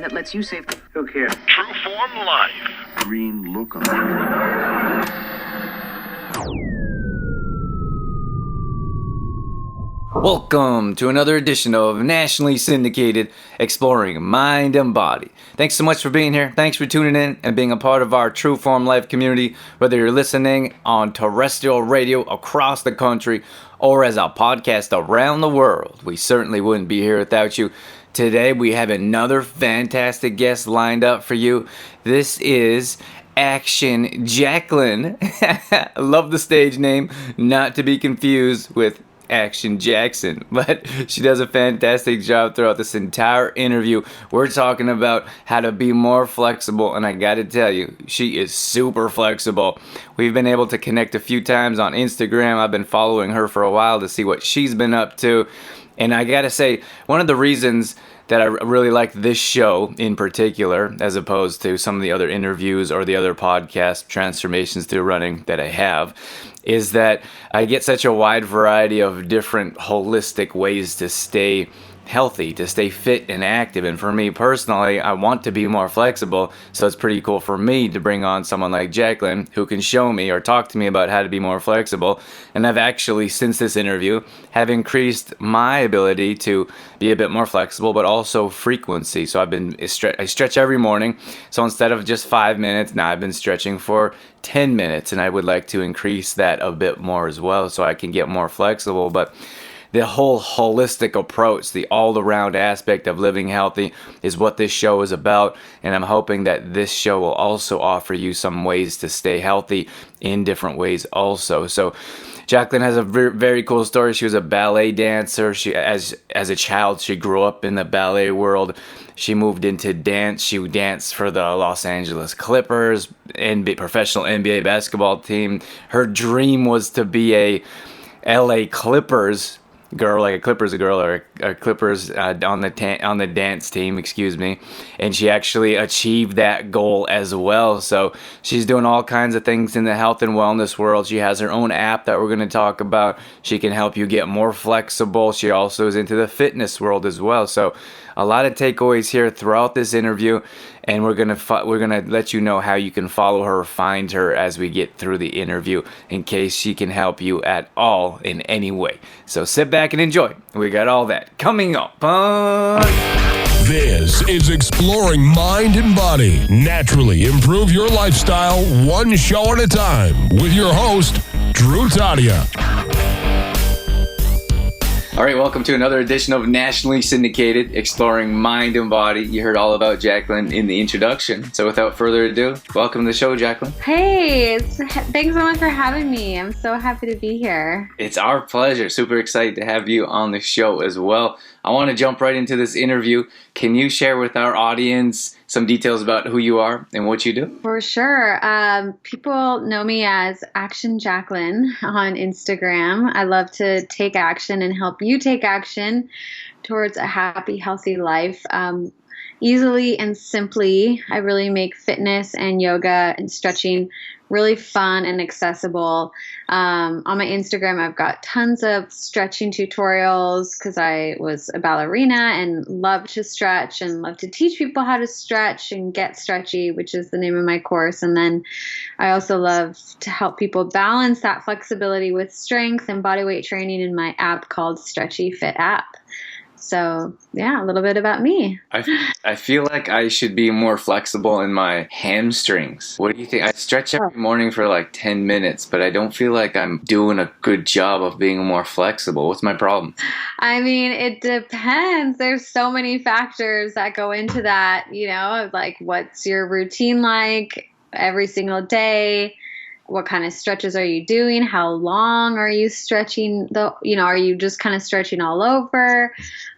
that lets you save... Who cares? True Form Life. Green look on it. Welcome to another edition of nationally syndicated Exploring Mind and Body. Thanks so much for being here. Thanks for tuning in and being a part of our True Form Life community, whether you're listening on terrestrial radio across the country or as a podcast around the world. We certainly wouldn't be here without you. Today we have another fantastic guest lined up for you. This is Action Jacqueline. Love the stage name, not to be confused with Action Jackson, but she does a fantastic job throughout this entire interview. We're talking about how to be more flexible, and I gotta tell you, she is super flexible. We've been able to connect a few times on Instagram. I've been following her for a while to see what she's been up to, and I gotta say, one of the reasons that I really like this show in particular, as opposed to some of the other interviews or the other podcast transformations through running that I have, is that I get such a wide variety of different holistic ways to stay healthy, to stay fit and active. And for me personally, I want to be more flexible, so it's pretty cool for me to bring on someone like Jacqueline who can show me or talk to me about how to be more flexible. And I've actually, since this interview, have increased my ability to be a bit more flexible, but also frequency. So I stretch every morning. So instead of just 5 minutes, now I've been stretching for 10 minutes, and I would like to increase that a bit more as well so I can get more flexible. But the whole holistic approach, the all-around aspect of living healthy is what this show is about, and I'm hoping that this show will also offer you some ways to stay healthy in different ways also. So Jacqueline has a very, very cool story. She was a ballet dancer. She, as a child, she grew up in the ballet world. She moved into dance. She danced for the Los Angeles Clippers, professional NBA basketball team. Her dream was to be a LA Clippers girl, like a Clippers girl or a Clippers on the dance team, excuse me, and she actually achieved that goal as well. So she's doing all kinds of things in the health and wellness world. She has her own app that we're going to talk about. She can help you get more flexible. She also is into the fitness world as well. So a lot of takeaways here throughout this interview, and we're gonna let you know how you can follow her, find her as we get through the interview, in case she can help you at all in any way. So sit back and enjoy. We got all that coming up. This is Exploring Mind and Body. Naturally improve your lifestyle one show at a time with your host, Drew Tadia. All right, welcome to another edition of nationally syndicated Exploring Mind and Body. You heard all about Jacqueline in the introduction. So without further ado, welcome to the show, Jacqueline. Hey, thanks so much for having me. I'm so happy to be here. It's our pleasure. Super excited to have you on the show as well. I want to jump right into this interview. Can you share with our audience some details about who you are and what you do? For sure. People know me as Action Jacqueline on Instagram. I love to take action and help you take action towards a happy, healthy life. Easily and simply, I really make fitness and yoga and stretching really fun and accessible. On my Instagram, I've got tons of stretching tutorials because I was a ballerina and love to stretch and love to teach people how to stretch and get stretchy, which is the name of my course. And then I also love to help people balance that flexibility with strength and body weight training in my app called Stretchy Fit App. So, yeah, a little bit about me. I feel like I should be more flexible in my hamstrings. What do you think? I stretch every morning for like 10 minutes, but I don't feel like I'm doing a good job of being more flexible. What's my problem? I mean, it depends. There's so many factors that go into that, like what's your routine like every single day? What kind of stretches are you doing? How long are you stretching? Are you just kind of stretching all over?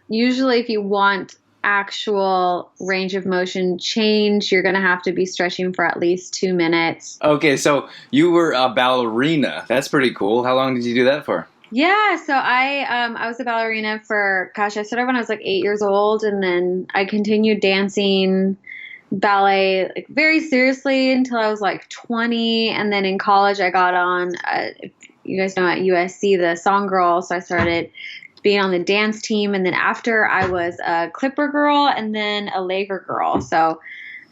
Usually, if you want actual range of motion change, you're going to have to be stretching for at least 2 minutes. Okay, so you were a ballerina. That's pretty cool. How long did you do that for? Yeah, so I was a ballerina for, I started when I was like 8 years old, and then I continued dancing ballet like very seriously until I was like 20, and then in college I got on, you guys know at USC, the Song Girl, so I started being on the dance team. And then after, I was a Clipper girl and then a Laker girl. So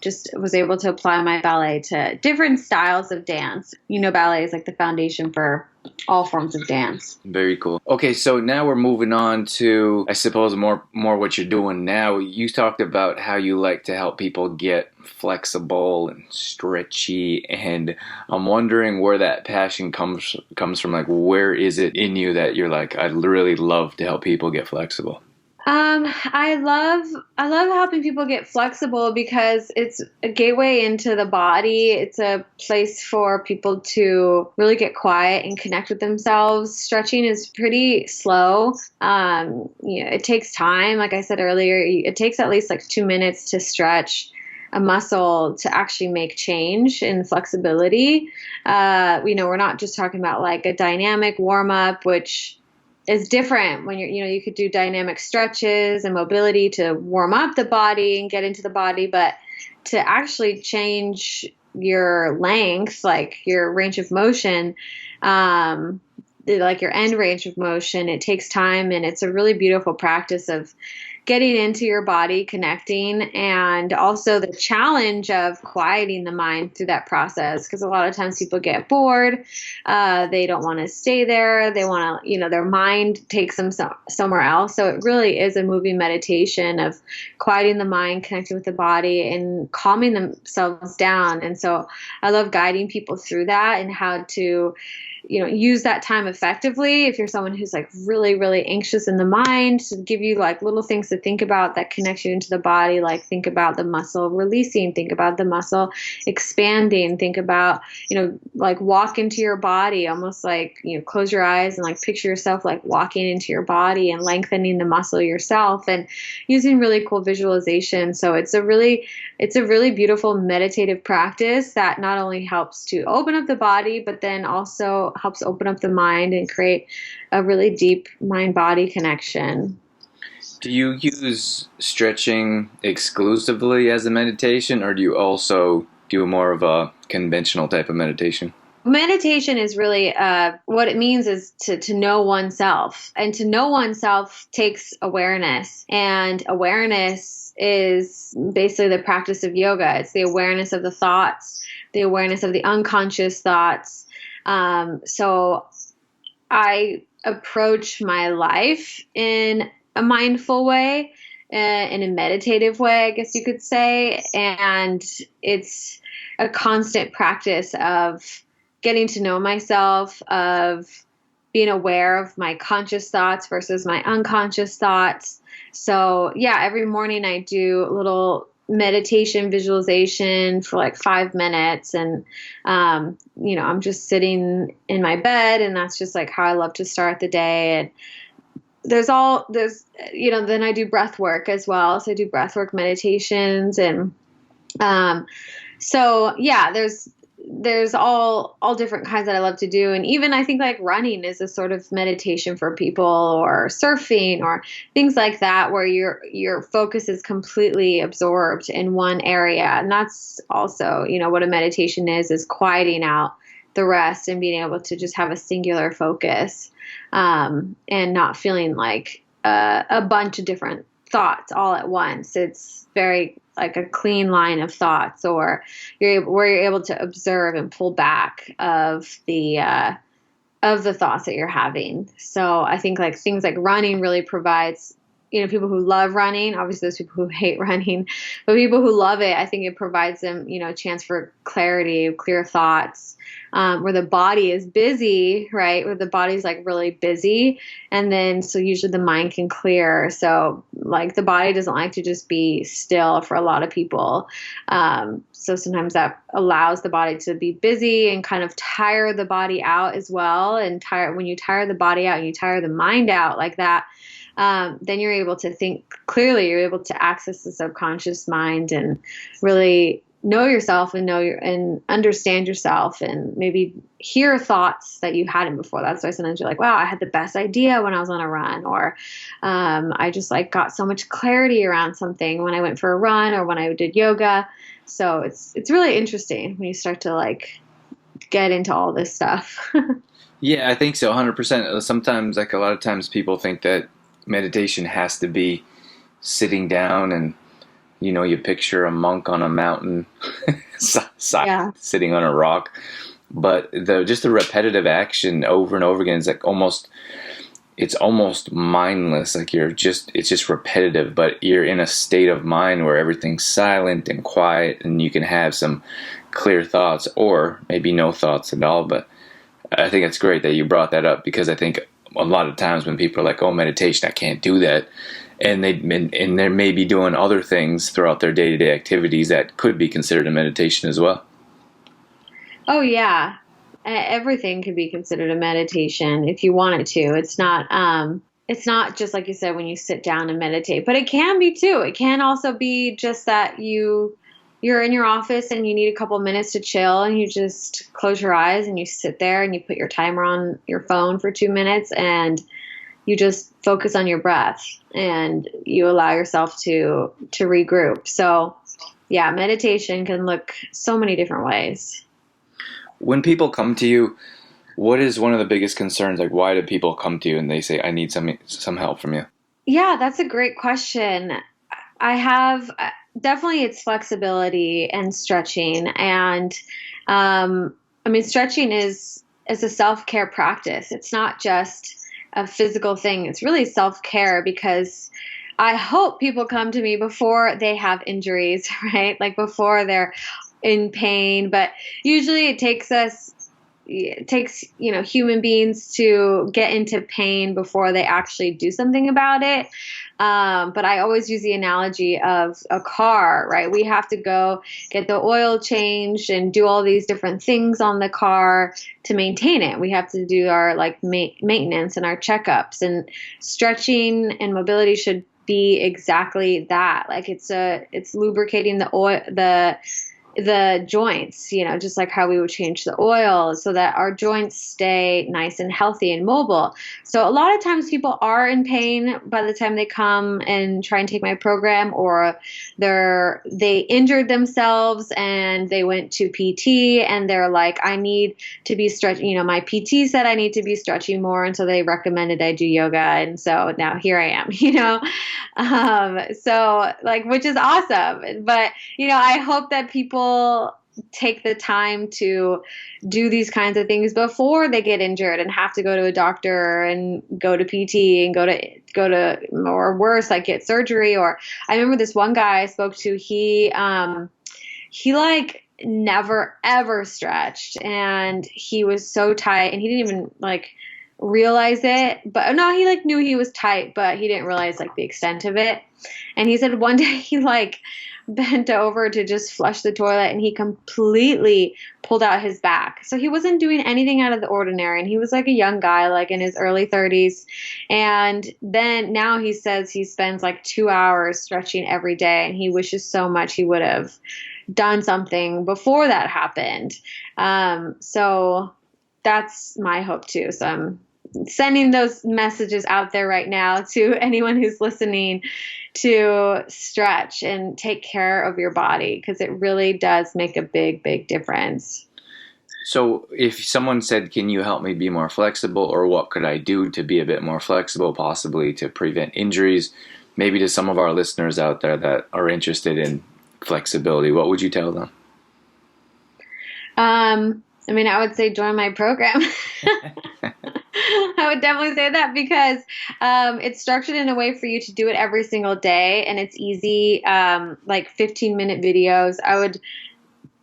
just was able to apply my ballet to different styles of dance. Ballet is like the foundation for all forms of dance. Very cool. Okay, so now we're moving on to, I suppose, more what you're doing now. You talked about how you like to help people get flexible and stretchy, and I'm wondering where that passion comes from. Like, where is it in you that you're like, I'd really love to help people get flexible? I love helping people get flexible because it's a gateway into the body. It's a place for people to really get quiet and connect with themselves. Stretching is pretty slow. It takes time. Like I said earlier, it takes at least like 2 minutes to stretch a muscle to actually make change in flexibility. We're not just talking about like a dynamic warm up, which is different when you could do dynamic stretches and mobility to warm up the body and get into the body, but to actually change your length, like your range of motion, like your end range of motion, it takes time, and it's a really beautiful practice of getting into your body, connecting, and also the challenge of quieting the mind through that process. Because a lot of times people get bored. They don't want to stay there. They want to, their mind takes them somewhere else. So it really is a moving meditation of quieting the mind, connecting with the body, and calming themselves down. And so I love guiding people through that and how to use that time effectively. If you're someone who's like really, really anxious in the mind, to give you like little things to think about that connect you into the body, like think about the muscle releasing, think about the muscle expanding, think about, like walk into your body, almost like, close your eyes and like picture yourself like walking into your body and lengthening the muscle yourself, and using really cool visualization. So it's a really beautiful meditative practice that not only helps to open up the body, but then also helps open up the mind and create a really deep mind-body connection. Do you use stretching exclusively as a meditation, or do you also do more of a conventional type of meditation? Meditation is really what it means is to know oneself. And to know oneself takes awareness. And awareness is basically the practice of yoga. It's the awareness of the thoughts, the awareness of the unconscious thoughts. So I approach my life in a mindful way, in a meditative way, I guess you could say. And it's a constant practice of getting to know myself, of being aware of my conscious thoughts versus my unconscious thoughts. So yeah, every morning I do a little meditation visualization for like 5 minutes, and I'm just sitting in my bed, and that's just like how I love to start the day. And there's then I do breath work as well. So I do breath work meditations, and so yeah, there's all different kinds that I love to do. And even I think like running is a sort of meditation for people, or surfing, or things like that, where your focus is completely absorbed in one area. And that's also, what a meditation is quieting out the rest and being able to just have a singular focus, and not feeling like a bunch of different thoughts all at once. It's very like a clean line of thoughts, or where you're able to observe and pull back of the thoughts that you're having. So I think like things like running really provides, people who love running, obviously there's people who hate running, but people who love it, I think it provides them, a chance for clarity, clear thoughts, where the body is busy, right? Where the body's like really busy. And then, so usually the mind can clear. So like the body doesn't like to just be still for a lot of people. So sometimes that allows the body to be busy and kind of tire the body out as well. And when you tire the body out and you tire the mind out like that, then you're able to think clearly. You're able to access the subconscious mind and really know yourself and and understand yourself, and maybe hear thoughts that you hadn't before. That's why sometimes you're like, wow, I had the best idea when I was on a run, or I just like got so much clarity around something when I went for a run or when I did yoga. So it's really interesting when you start to like get into all this stuff. Yeah, I think so, 100%. Sometimes, like a lot of times people think that meditation has to be sitting down and, you picture a monk on a mountain, Yeah. sitting on a rock. But the repetitive action over and over again is like it's almost mindless. Like it's just repetitive, but you're in a state of mind where everything's silent and quiet, and you can have some clear thoughts or maybe no thoughts at all. But I think it's great that you brought that up, because I think a lot of times when people are like, "Oh, meditation, I can't do that," and they may be doing other things throughout their day-to-day activities that could be considered a meditation as well. Oh, yeah. Everything could be considered a meditation if you want it to. It's not just like you said when you sit down and meditate, but it can be too. It can also be just that you're in your office and you need a couple minutes to chill, and you just close your eyes and you sit there and you put your timer on your phone for 2 minutes and you just focus on your breath and you allow yourself to regroup. So yeah, meditation can look so many different ways. When people come to you, what is one of the biggest concerns? Like, why do people come to you and they say, "I need some help from you"? Yeah, that's a great question. I have definitely it's flexibility and stretching. And stretching is a self-care practice. It's not just a physical thing. It's really self-care, because I hope people come to me before they have injuries, right? Like before they're in pain. But usually it takes human beings to get into pain before they actually do something about it. But I always use the analogy of a car, right? We have to go get the oil changed and do all these different things on the car to maintain it. We have to do our maintenance and our checkups, and stretching and mobility should be exactly that. Like it's lubricating the joints, just like how we would change the oil so that our joints stay nice and healthy and mobile. So a lot of times people are in pain by the time they come and try and take my program, or they injured themselves and they went to PT and they're like, "I need to be stretching." My PT said I need to be stretching more, and so they recommended I do yoga, and so now here I am. Which is awesome. But I hope that people take the time to do these kinds of things before they get injured and have to go to a doctor and go to PT and go to or worse, like get surgery. Or I remember this one guy I spoke to, he like never ever stretched, and he was so tight, and he didn't even realize it. But no, he knew he was tight, but he didn't realize the extent of it. And he said one day he bent over to just flush the toilet, and he completely pulled out his back. So he wasn't doing anything out of the ordinary, and he was a young guy, in his early 30s. And then now he says he spends 2 hours stretching every day, and he wishes so much he would have done something before that happened. So that's my hope too. So I'm sending those messages out there right now to anyone who's listening to stretch and take care of your body, because it really does make a big, big difference. So if someone said, "Can you help me be more flexible?" or "What could I do to be a bit more flexible, possibly to prevent injuries?" maybe to some of our listeners out there that are interested in flexibility, what would you tell them? I would say join my program. I would definitely say that, because it's structured in a way for you to do it every single day, and it's easy, 15-minute videos. I would,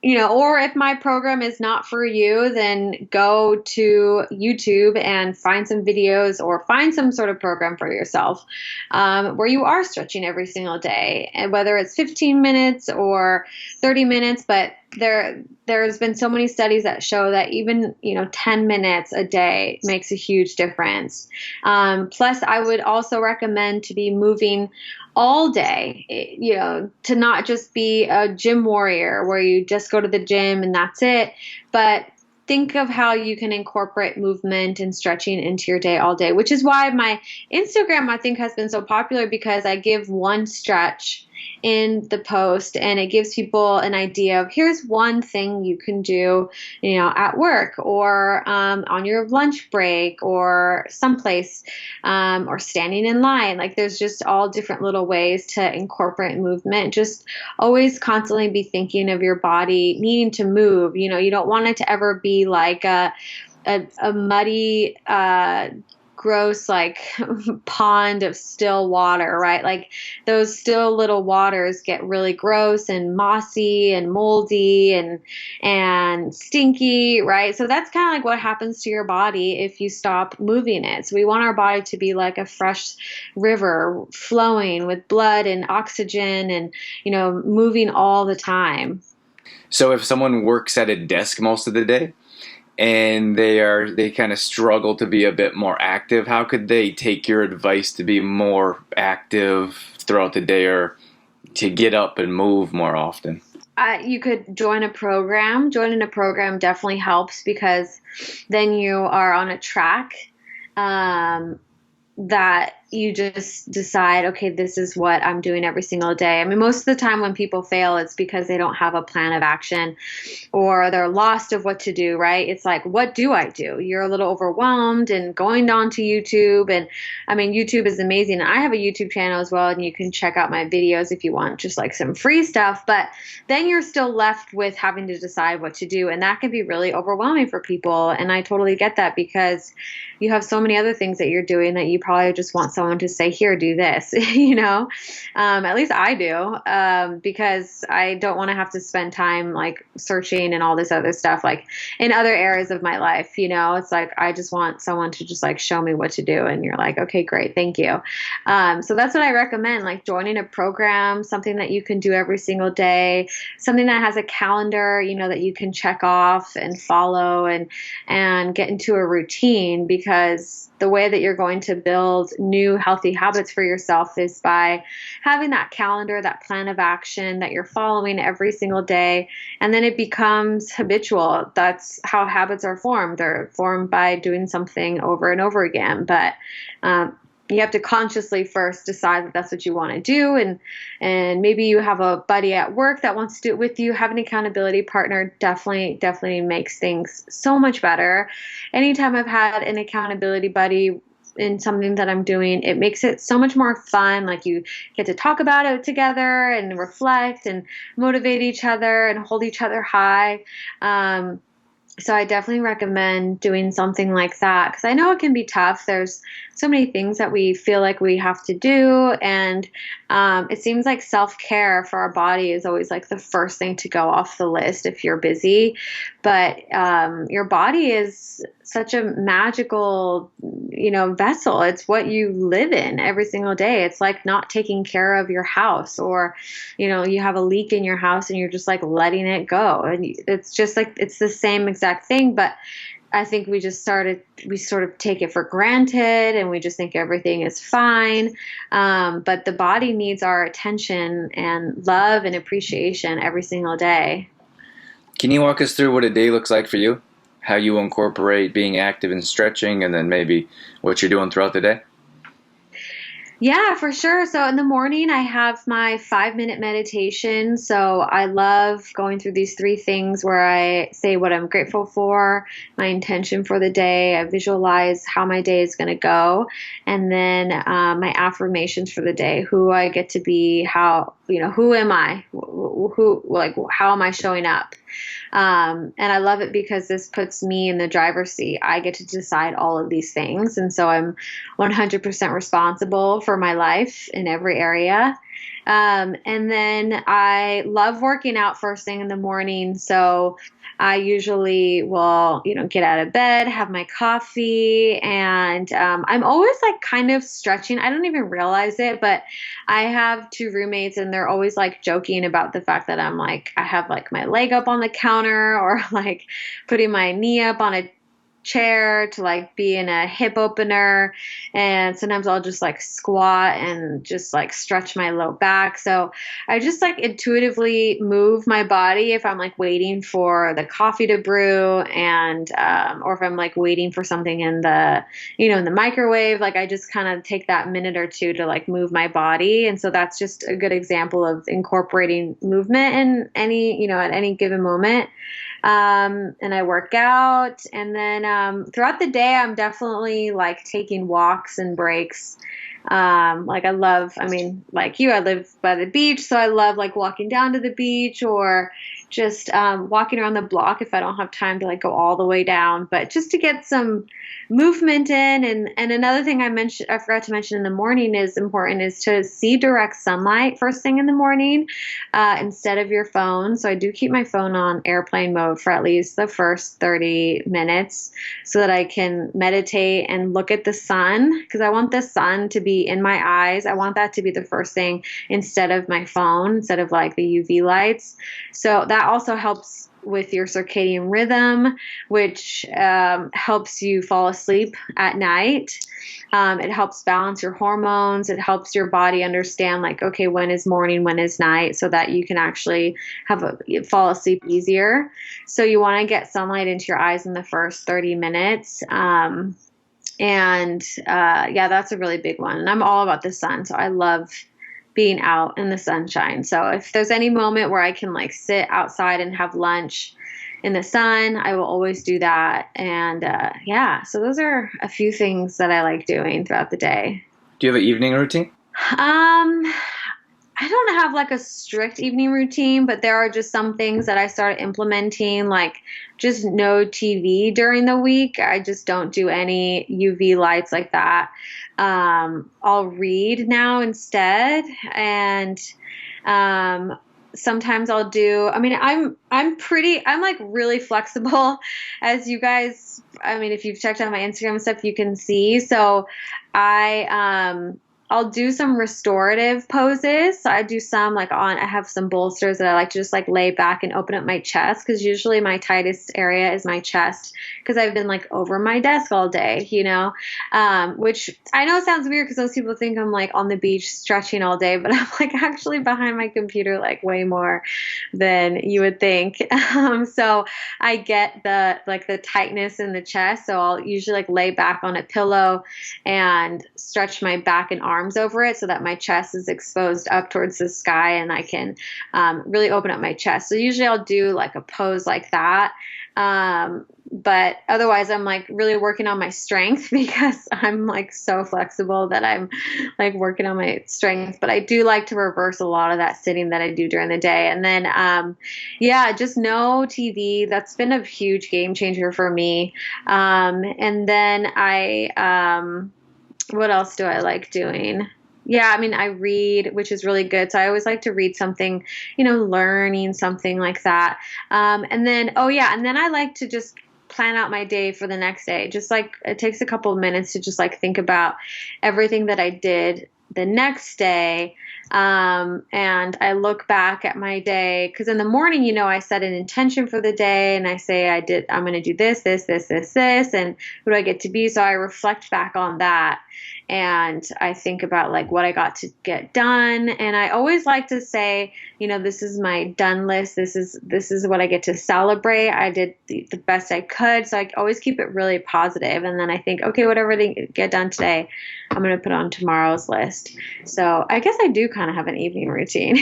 or if my program is not for you, then go to YouTube and find some videos or find some sort of program for yourself where you are stretching every single day, and whether it's 15 minutes or 30 minutes. But there's been so many studies that show that even 10 minutes a day makes a huge difference. Plus, I would also recommend to be moving all day, to not just be a gym warrior where you just go to the gym and that's it, but think of how you can incorporate movement and stretching into your day all day, which is why my Instagram, I think, has been so popular, because I give one stretch in the post, and it gives people an idea of here's one thing you can do, at work or on your lunch break or someplace, or standing in line. Like there's just all different little ways to incorporate movement. Just always constantly be thinking of your body needing to move. You don't want it to ever be like a muddy, gross, like pond of still water, right? Like those still little waters get really gross and mossy and moldy and stinky, right? So that's kind of like what happens to your body if you stop moving it. So we want our body to be like a fresh river flowing with blood and oxygen and, moving all the time. So if someone works at a desk most of the day and they kind of struggle to be a bit more active, how could they take your advice to be more active throughout the day or to get up and move more often? You could join a program. Joining a program definitely helps because then you are on a track that you just decide, okay, this is what I'm doing every single day. I mean, most of the time when people fail, it's because they don't have a plan of action or they're lost of what to do, right? It's like, what do I do? You're a little overwhelmed and going on to YouTube. And I mean, YouTube is amazing. I have a YouTube channel as well, and you can check out my videos if you want just like some free stuff. But then you're still left with having to decide what to do. And that can be really overwhelming for people. And I totally get that because you have so many other things that you're doing that you probably just want someone to say, here, do this, at least I do, because I don't want to have to spend time like searching and all this other stuff, like in other areas of my life, it's like, I just want someone to just like show me what to do. And you're like, okay, great. Thank you. So that's what I recommend, like joining a program, something that you can do every single day, something that has a calendar, that you can check off and follow and get into a routine, because the way that you're going to build new healthy habits for yourself is by having that calendar, that plan of action that you're following every single day. And then it becomes habitual. That's how habits are formed. They're formed by doing something over and over again. But you have to consciously first decide that that's what you want to do. And maybe you have a buddy at work that wants to do it with you. Have an accountability partner definitely makes things so much better. Anytime I've had an accountability buddy in something that I'm doing, it makes it so much more fun. Like you get to talk about it together and reflect and motivate each other and hold each other high. So I definitely recommend doing something like that, because I know it can be tough. There's so many things that we feel like we have to do, and it seems like self-care for our body is always like the first thing to go off the list if you're busy. But your body is such a magical, vessel. It's what you live in every single day. It's like not taking care of your house, or, you have a leak in your house and you're just like letting it go. And it's just like, it's the same exact thing. But I think we sort of take it for granted and we just think everything is fine. But the body needs our attention and love and appreciation every single day. Can you walk us through what a day looks like for you? How you incorporate being active and stretching, and then maybe what you're doing throughout the day? Yeah, for sure. So in the morning, I have my 5-minute meditation. So I love going through these 3 things where I say what I'm grateful for, my intention for the day. I visualize how my day is going to go. And then my affirmations for the day, who I get to be, who am I? How am I showing up? And I love it because this puts me in the driver's seat. I get to decide all of these things. And so I'm 100% responsible for my life in every area. And then I love working out first thing in the morning. So I usually will, get out of bed, have my coffee, and I'm always like kind of stretching. I don't even realize it, but I have 2 roommates and they're always like joking about the fact that I'm like, I have like my leg up on the counter or like putting my knee up on a chair to like be in a hip opener, and sometimes I'll just like squat and just like stretch my low back. So I just like intuitively move my body if I'm like waiting for the coffee to brew, and or if I'm like waiting for something in the in the microwave. Like I just kind of take that minute or two to like move my body, and so that's just a good example of incorporating movement in any at any given moment. And I work out. And then throughout the day, I'm definitely like taking walks and breaks. Like I mean, like you, I live by the beach, so I love like walking down to the beach, or just walking around the block if I don't have time to like go all the way down, but just to get some movement in. And another thing I forgot to mention in the morning is important, is to see direct sunlight first thing in the morning, instead of your phone. So I do keep my phone on airplane mode for at least the first 30 minutes so that I can meditate and look at the sun, because I want the sun to be in my eyes. I want that to be the first thing instead of my phone, instead of like the UV lights. So that also helps with your circadian rhythm, which helps you fall asleep at night. It helps balance your hormones. It helps your body understand like, okay, when is morning, when is night, so that you can actually fall asleep easier. So you want to get sunlight into your eyes in the first 30 minutes. Yeah, that's a really big one. And I'm all about the sun, so I love being out in the sunshine. So if there's any moment where I can like sit outside and have lunch in the sun, I will always do that. And yeah, so those are a few things that I like doing throughout the day. Do you have an evening routine? I don't have like a strict evening routine, but there are just some things that I started implementing, like just no TV during the week. I just don't do any UV lights like that. I'll read now instead. And sometimes I'll do, I mean, I'm like really flexible, as you guys, I mean, if you've checked out my Instagram and stuff, you can see. So I'll do some restorative poses. So I do some I have some bolsters that I like to just like lay back and open up my chest, because usually my tightest area is my chest, because I've been like over my desk all day, which I know sounds weird because most people think I'm like on the beach stretching all day, but I'm like actually behind my computer like way more than you would think. So I get the tightness in the chest. So I'll usually like lay back on a pillow and stretch my back and arms over it so that my chest is exposed up towards the sky, and I can really open up my chest. So usually I'll do like a pose like that. But otherwise I'm like really working on my strength, because I'm like so flexible that I'm like working on my strength. But I do like to reverse a lot of that sitting that I do during the day. And then, yeah, just no TV. That's been a huge game changer for me. And then what else do I like doing? Yeah, I mean, I read, which is really good. So I always like to read something, learning something like that. And then I like to just plan out my day for the next day. Just like it takes a couple of minutes to just like think about everything that I did the next day. And I look back at my day, because in the morning, I set an intention for the day, and I say I'm going to do this, and who do I get to be? So I reflect back on that. And I think about like what I got to get done. And I always like to say, this is my done list. This is what I get to celebrate. I did the best I could. So I always keep it really positive. And then I think, okay, whatever I didn't get done today, I'm going to put on tomorrow's list. So I guess I do kind of have an evening routine.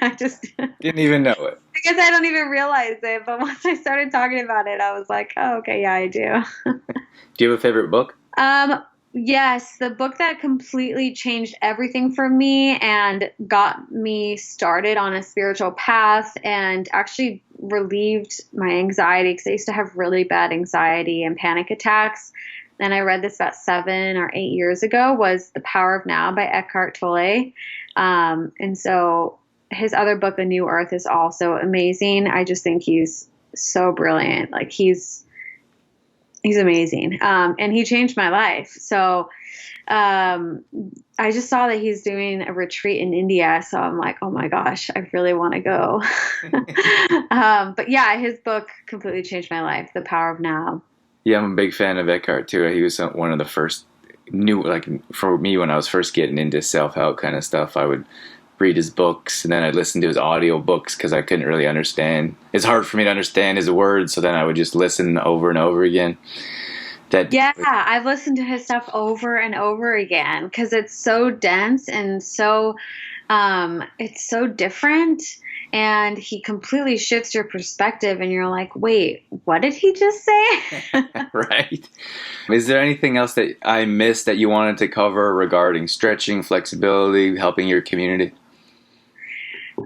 I just didn't even know it. I guess I don't even realize it. But once I started talking about it, I was like, oh, okay, yeah, I do. Do you have a favorite book? Yes, the book that completely changed everything for me and got me started on a spiritual path and actually relieved my anxiety, because I used to have really bad anxiety and panic attacks. And I read this about 7 or 8 years ago, was The Power of Now by Eckhart Tolle. And so his other book, The New Earth, is also amazing. I just think he's so brilliant. Like he's amazing. And he changed my life. So I just saw that he's doing a retreat in India. So I'm like, oh my gosh, I really want to go. But yeah, his book completely changed my life, The Power of Now. Yeah, I'm a big fan of Eckhart too. He was one of the first like for me when I was first getting into self-help kind of stuff. I would read his books and then I'd listen to his audio books because I couldn't really understand. It's hard for me to understand his words, so then I would just listen over and over again. Yeah, I've listened to his stuff over and over again because it's so dense and so it's so different, and he completely shifts your perspective and you're like, wait, what did he just say? Right. Is there anything else that I missed that you wanted to cover regarding stretching, flexibility, helping your community?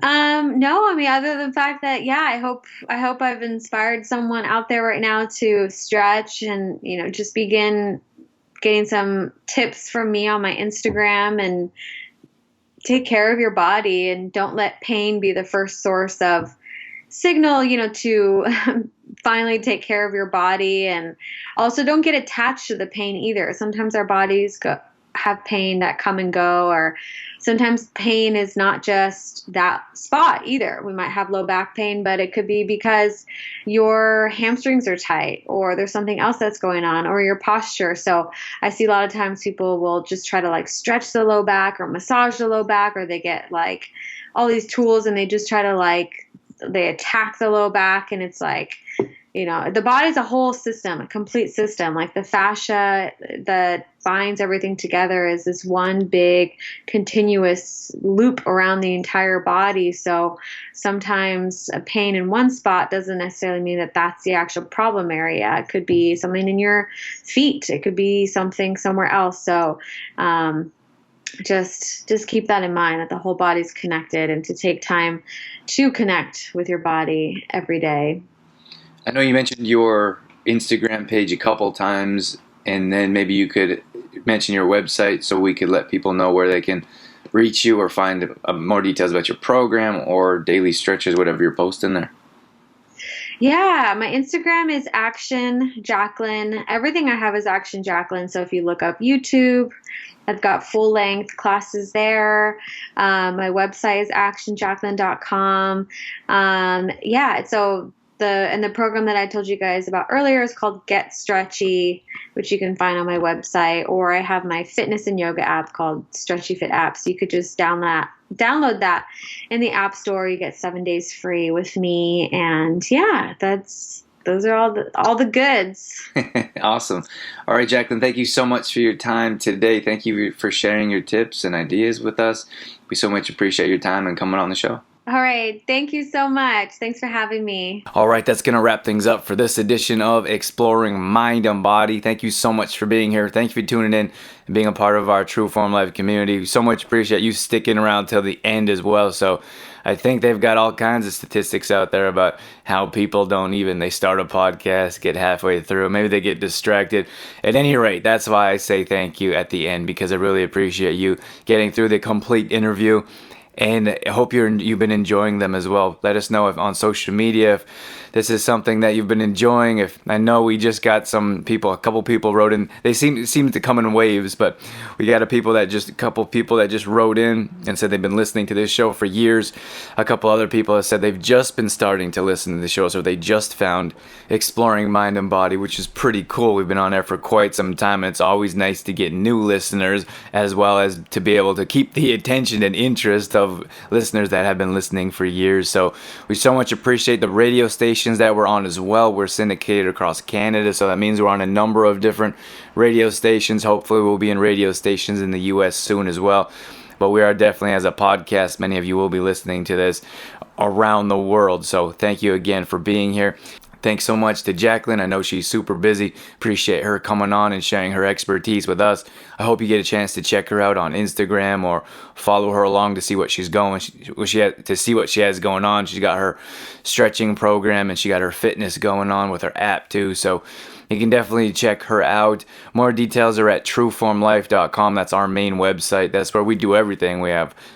No, I mean, other than the fact that, yeah, I hope I've inspired someone out there right now to stretch and, just begin getting some tips from me on my Instagram, and take care of your body and don't let pain be the first source of signal, to finally take care of your body. And also don't get attached to the pain either. Sometimes our bodies have pain that come and go, or sometimes pain is not just that spot either. We might have low back pain, but it could be because your hamstrings are tight, or there's something else that's going on, or your posture. So I see a lot of times people will just try to like stretch the low back or massage the low back, or they get like all these tools and they just try to they attack the low back. And it's like, the body's a whole system, a complete system. Like the fascia that binds everything together is this one big continuous loop around the entire body. So sometimes a pain in one spot doesn't necessarily mean that that's the actual problem area. It could be something in your feet. It could be something somewhere else. So just keep that in mind, that the whole body's connected, and to take time to connect with your body every day. I know you mentioned your Instagram page a couple times, and then maybe you could mention your website so we could let people know where they can reach you or find more details about your program or daily stretches, whatever you're posting there. Yeah, my Instagram is Action Jacqueline. Everything I have is Action Jacqueline. So if you look up YouTube, I've got full-length classes there. My website is actionjacqueline.com. So the program that I told you guys about earlier is called Get Stretchy, which you can find on my website, or I have my fitness and yoga app called Stretchy Fit App. So you could just download that in the App Store. You get 7 days free with me, and yeah, those are all the goods. Awesome. All right, Jacqueline, thank you so much for your time today. Thank you for sharing your tips and ideas with us. We so much appreciate your time and coming on the show. All right. Thank you so much. Thanks for having me. All right. That's going to wrap things up for this edition of Exploring Mind and Body. Thank you so much for being here. Thank you for tuning in and being a part of our True Form Life community. We so much appreciate you sticking around till the end as well. So I think they've got all kinds of statistics out there about how people they start a podcast, get halfway through, maybe they get distracted. At any rate, that's why I say thank you at the end, because I really appreciate you getting through the complete interview. And I hope you've been enjoying them as well. Let us know if on social media if this is something that you've been enjoying. If I know we just got a couple people wrote in. They seem to come in waves, but we got a couple people that just wrote in and said they've been listening to this show for years. A couple other people have said they've just been starting to listen to the show, so they just found Exploring Mind and Body, which is pretty cool. We've been on there for quite some time, and it's always nice to get new listeners as well as to be able to keep the attention and interest of listeners that have been listening for years. So we so much appreciate the radio stations that we're on as well. We're syndicated across Canada, so that means we're on a number of different radio stations. Hopefully we'll be in radio stations in the US soon as well. But we are definitely, as a podcast, many of you will be listening to this around the world. So thank you again for being here. Thanks so much to Jacqueline. I know she's super busy. Appreciate her coming on and sharing her expertise with us. I hope you get a chance to check her out on Instagram or follow her along to see what she's what she has going on. She's got her stretching program and she got her fitness going on with her app too. So you can definitely check her out. More details are at trueformlife.com. That's our main website. That's where we do everything. We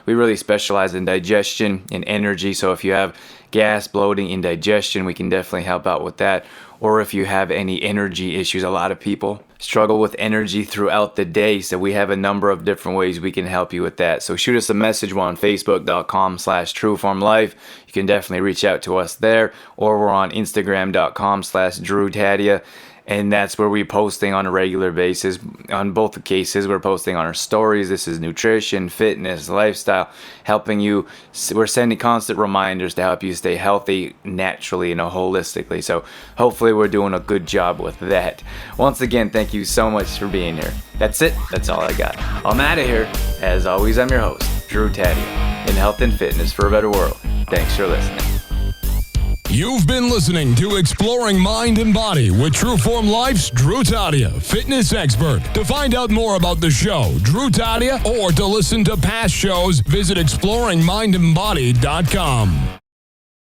really specialize in digestion and energy. So if you have gas, bloating, indigestion, we can definitely help out with that. Or if you have any energy issues, a lot of people struggle with energy throughout the day. So we have a number of different ways we can help you with that. So shoot us a message. We're on Facebook.com/TrueFormLife. You can definitely reach out to us there, or we're on Instagram.com/DrewTadia. And that's where we're posting on a regular basis. On both cases, we're posting on our stories. This is nutrition, fitness, lifestyle, helping you. We're sending constant reminders to help you stay healthy naturally and holistically. So hopefully we're doing a good job with that. Once again, thank you so much for being here. That's it. That's all I got. I'm out of here. As always, I'm your host, Drew Tadia, in health and fitness for a better world. Thanks for listening. You've been listening to Exploring Mind and Body with Trueform Life's Drew Tadia, fitness expert. To find out more about the show, Drew Tadia, or to listen to past shows, visit exploringmindandbody.com.